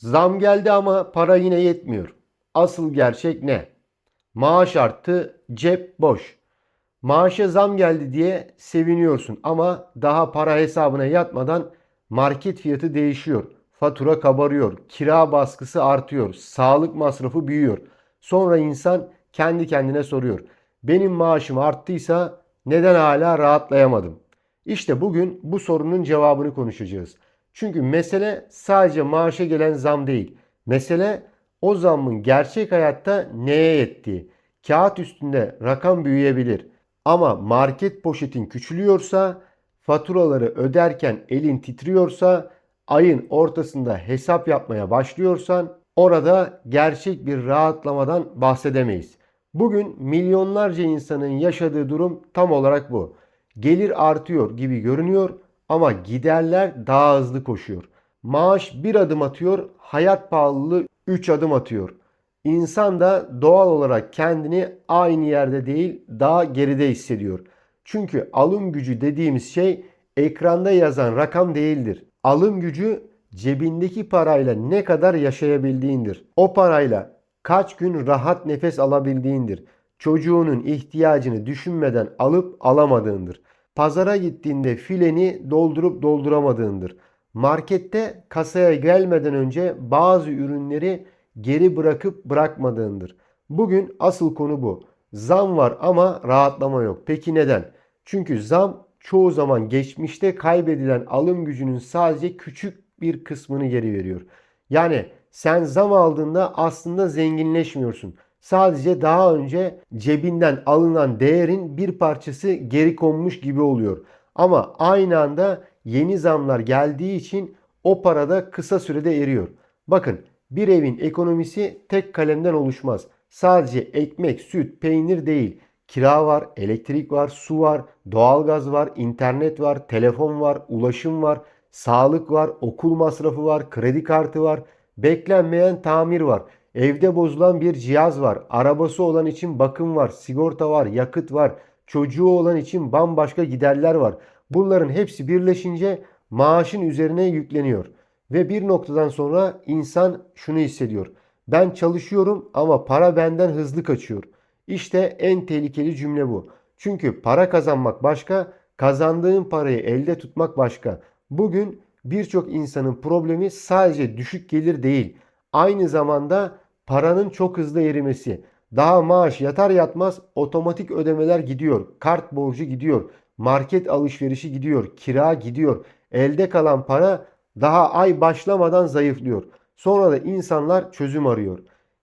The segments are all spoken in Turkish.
Zam geldi ama para yine yetmiyor. Asıl gerçek ne? Maaş arttı, cep boş. Maaşa zam geldi diye seviniyorsun ama daha para hesabına yatmadan market fiyatı değişiyor. Fatura kabarıyor, kira baskısı artıyor, sağlık masrafı büyüyor. Sonra insan kendi kendine soruyor. Benim maaşım arttıysa neden hala rahatlayamadım? İşte bugün bu sorunun cevabını konuşacağız. Çünkü mesele sadece maaşa gelen zam değil. Mesele o zammın gerçek hayatta neye yettiği. Kağıt üstünde rakam büyüyebilir. Ama market poşetin küçülüyorsa, faturaları öderken elin titriyorsa, ayın ortasında hesap yapmaya başlıyorsan orada gerçek bir rahatlamadan bahsedemeyiz. Bugün milyonlarca insanın yaşadığı durum tam olarak bu. Gelir artıyor gibi görünüyor ama giderler daha hızlı koşuyor. Maaş bir adım atıyor, hayat pahalılığı 3 adım atıyor. İnsan da doğal olarak kendini aynı yerde değil daha geride hissediyor. Çünkü alım gücü dediğimiz şey ekranda yazan rakam değildir. Alım gücü cebindeki parayla ne kadar yaşayabildiğindir. O parayla kaç gün rahat nefes alabildiğindir. Çocuğunun ihtiyacını düşünmeden alıp alamadığındır. Pazara gittiğinde fileni doldurup dolduramadığındır. Markette kasaya gelmeden önce bazı ürünleri geri bırakıp bırakmadığındır. Bugün asıl konu bu. Zam var ama rahatlama yok. Peki neden? Çünkü zam çoğu zaman geçmişte kaybedilen alım gücünün sadece küçük bir kısmını geri veriyor. Yani sen zam aldığında aslında zenginleşmiyorsun. Sadece daha önce cebinden alınan değerin bir parçası geri konmuş gibi oluyor. Ama aynı anda yeni zamlar geldiği için o para da kısa sürede eriyor. Bakın, bir evin ekonomisi tek kalemden oluşmaz. Sadece ekmek, süt, peynir değil. Kira var, elektrik var, su var, doğalgaz var, internet var, telefon var, ulaşım var, sağlık var, okul masrafı var, kredi kartı var, beklenmeyen tamir var. Evde bozulan bir cihaz var, arabası olan için bakım var, sigorta var, yakıt var, çocuğu olan için bambaşka giderler var. Bunların hepsi birleşince maaşın üzerine yükleniyor. Ve bir noktadan sonra insan şunu hissediyor. Ben çalışıyorum ama para benden hızlı kaçıyor. İşte en tehlikeli cümle bu. Çünkü para kazanmak başka, kazandığın parayı elde tutmak başka. Bugün birçok insanın problemi sadece düşük gelir değil. Aynı zamanda paranın çok hızlı erimesi. Daha maaş yatar yatmaz otomatik ödemeler gidiyor. Kart borcu gidiyor. Market alışverişi gidiyor. Kira gidiyor. Elde kalan para daha ay başlamadan zayıflıyor. Sonra da insanlar çözüm arıyor.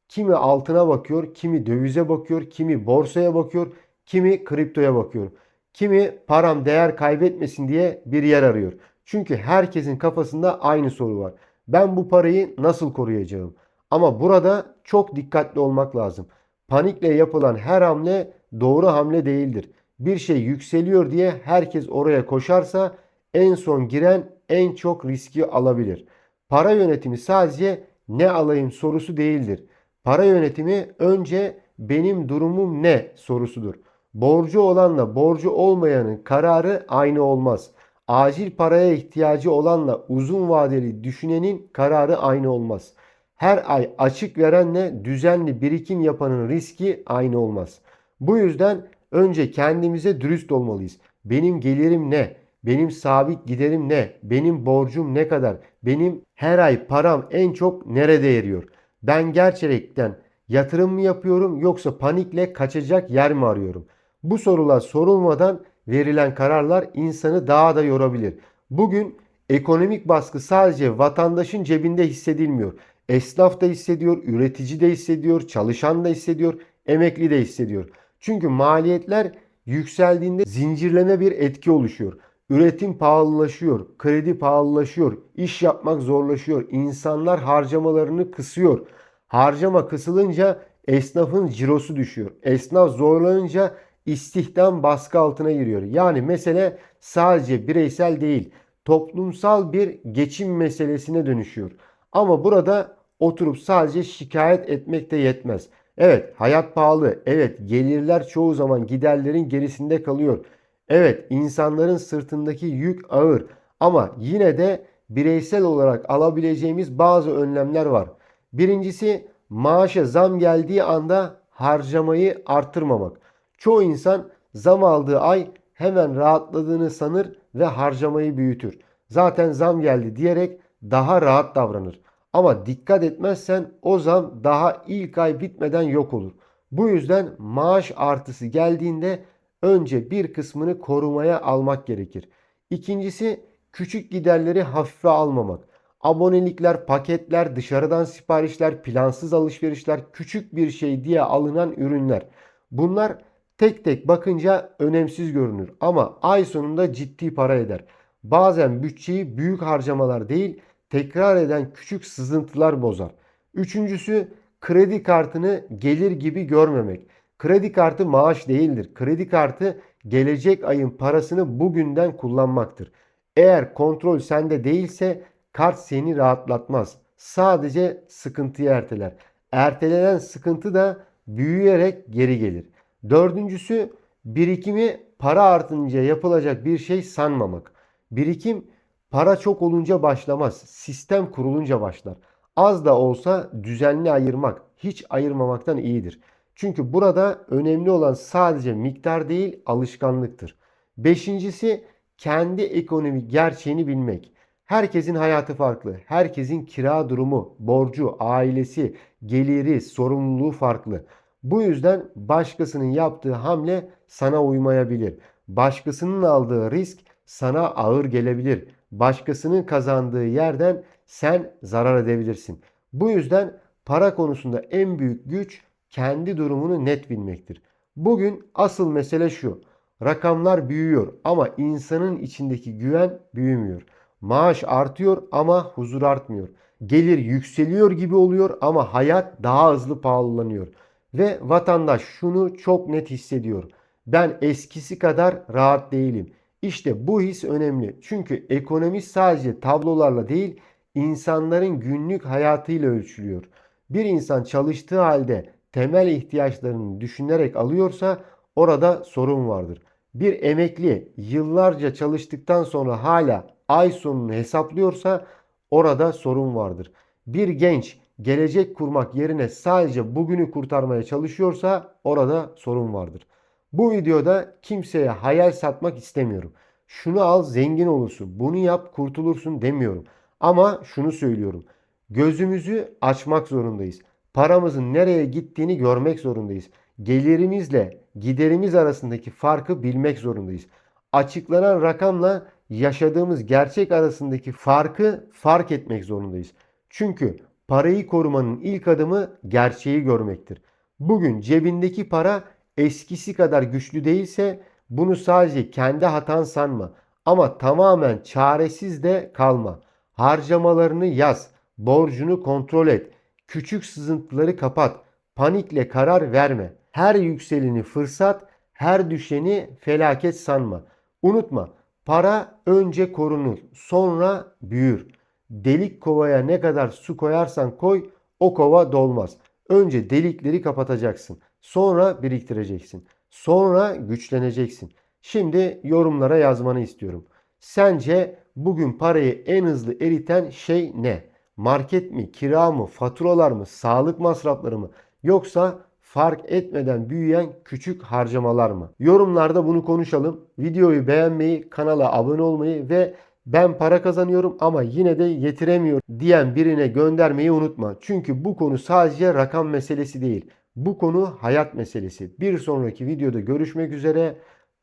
Kimi altına bakıyor, kimi dövize bakıyor, kimi borsaya bakıyor, kimi kriptoya bakıyor. Kimi param değer kaybetmesin diye bir yer arıyor. Çünkü herkesin kafasında aynı soru var. Ben bu parayı nasıl koruyacağım? Ama burada çok dikkatli olmak lazım. Panikle yapılan her hamle doğru hamle değildir. Bir şey yükseliyor diye herkes oraya koşarsa en son giren en çok riski alabilir. Para yönetimi sadece ne alayım sorusu değildir. Para yönetimi önce benim durumum ne sorusudur. Borcu olanla borcu olmayanın kararı aynı olmaz. Acil paraya ihtiyacı olanla uzun vadeli düşünenin kararı aynı olmaz. Her ay açık verenle düzenli birikim yapanın riski aynı olmaz. Bu yüzden önce kendimize dürüst olmalıyız. Benim gelirim ne? Benim sabit giderim ne? Benim borcum ne kadar? Benim her ay param en çok nerede eriyor? Ben gerçekten yatırım mı yapıyorum yoksa panikle kaçacak yer mi arıyorum? Bu sorular sorulmadan verilen kararlar insanı daha da yorabilir. Bugün ekonomik baskı sadece vatandaşın cebinde hissedilmiyor. Esnaf da hissediyor, üretici de hissediyor, çalışan da hissediyor, emekli de hissediyor. Çünkü maliyetler yükseldiğinde zincirleme bir etki oluşuyor. Üretim pahalılaşıyor, kredi pahalılaşıyor, iş yapmak zorlaşıyor, insanlar harcamalarını kısıyor. Harcama kısılınca esnafın cirosu düşüyor. Esnaf zorlanınca istihdam baskı altına giriyor. Yani mesele sadece bireysel değil, toplumsal bir geçim meselesine dönüşüyor. Ama burada oturup sadece şikayet etmek de yetmez. Evet, hayat pahalı. Evet, gelirler çoğu zaman giderlerin gerisinde kalıyor. Evet, insanların sırtındaki yük ağır ama yine de bireysel olarak alabileceğimiz bazı önlemler var. Birincisi, maaşa zam geldiği anda harcamayı artırmamak. Çoğu insan zam aldığı ay hemen rahatladığını sanır ve harcamayı büyütür. Zaten zam geldi diyerek daha rahat davranır. Ama dikkat etmezsen o zam daha ilk ay bitmeden yok olur. Bu yüzden maaş artısı geldiğinde önce bir kısmını korumaya almak gerekir. İkincisi, küçük giderleri hafife almamak. Abonelikler, paketler, dışarıdan siparişler, plansız alışverişler, küçük bir şey diye alınan ürünler. Bunlar tek tek bakınca önemsiz görünür ama ay sonunda ciddi para eder. Bazen bütçeyi büyük harcamalar değil, tekrar eden küçük sızıntılar bozar. Üçüncüsü, kredi kartını gelir gibi görmemek. Kredi kartı maaş değildir. Kredi kartı gelecek ayın parasını bugünden kullanmaktır. Eğer kontrol sende değilse kart seni rahatlatmaz. Sadece sıkıntıyı erteler. Ertelenen sıkıntı da büyüyerek geri gelir. Dördüncüsü, birikimi para artınca yapılacak bir şey sanmamak. Birikim para çok olunca başlamaz. Sistem kurulunca başlar. Az da olsa düzenli ayırmak, hiç ayırmamaktan iyidir. Çünkü burada önemli olan sadece miktar değil, alışkanlıktır. Beşincisi, kendi ekonomik gerçeğini bilmek. Herkesin hayatı farklı. Herkesin kira durumu, borcu, ailesi, geliri, sorumluluğu farklı. Bu yüzden başkasının yaptığı hamle sana uymayabilir. Başkasının aldığı risk sana ağır gelebilir. Başkasının kazandığı yerden sen zarar edebilirsin. Bu yüzden para konusunda en büyük güç kendi durumunu net bilmektir. Bugün asıl mesele şu. Rakamlar büyüyor ama insanın içindeki güven büyümüyor. Maaş artıyor ama huzur artmıyor. Gelir yükseliyor gibi oluyor ama hayat daha hızlı pahalanıyor. Ve vatandaş şunu çok net hissediyor. Ben eskisi kadar rahat değilim. İşte bu his önemli. Çünkü ekonomi sadece tablolarla değil, insanların günlük hayatıyla ölçülüyor. Bir insan çalıştığı halde temel ihtiyaçlarını düşünerek alıyorsa orada sorun vardır. Bir emekli yıllarca çalıştıktan sonra hala ay sonunu hesaplıyorsa orada sorun vardır. Bir genç gelecek kurmak yerine sadece bugünü kurtarmaya çalışıyorsa orada sorun vardır. Bu videoda kimseye hayal satmak istemiyorum. Şunu al zengin olursun, bunu yap kurtulursun demiyorum. Ama şunu söylüyorum. Gözümüzü açmak zorundayız. Paramızın nereye gittiğini görmek zorundayız. Gelirimizle giderimiz arasındaki farkı bilmek zorundayız. Açıklanan rakamla yaşadığımız gerçek arasındaki farkı fark etmek zorundayız. Çünkü parayı korumanın ilk adımı gerçeği görmektir. Bugün cebindeki para eskisi kadar güçlü değilse bunu sadece kendi hatan sanma. Ama tamamen çaresiz de kalma. Harcamalarını yaz. Borcunu kontrol et. Küçük sızıntıları kapat. Panikle karar verme. Her yükseleni fırsat, her düşeni felaket sanma. Unutma, para önce korunur, sonra büyür. Delik kovaya ne kadar su koyarsan koy, o kova dolmaz. Önce delikleri kapatacaksın. Sonra biriktireceksin. Sonra güçleneceksin. Şimdi yorumlara yazmanı istiyorum. Sence bugün parayı en hızlı eriten şey ne? Market mi, kira mı, faturalar mı, sağlık masrafları mı? Yoksa fark etmeden büyüyen küçük harcamalar mı? Yorumlarda bunu konuşalım. Videoyu beğenmeyi, kanala abone olmayı ve ben para kazanıyorum ama yine de yetiremiyorum diyen birine göndermeyi unutma. Çünkü bu konu sadece rakam meselesi değil. Bu konu hayat meselesi. Bir sonraki videoda görüşmek üzere.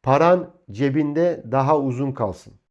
Paran cebinde daha uzun kalsın.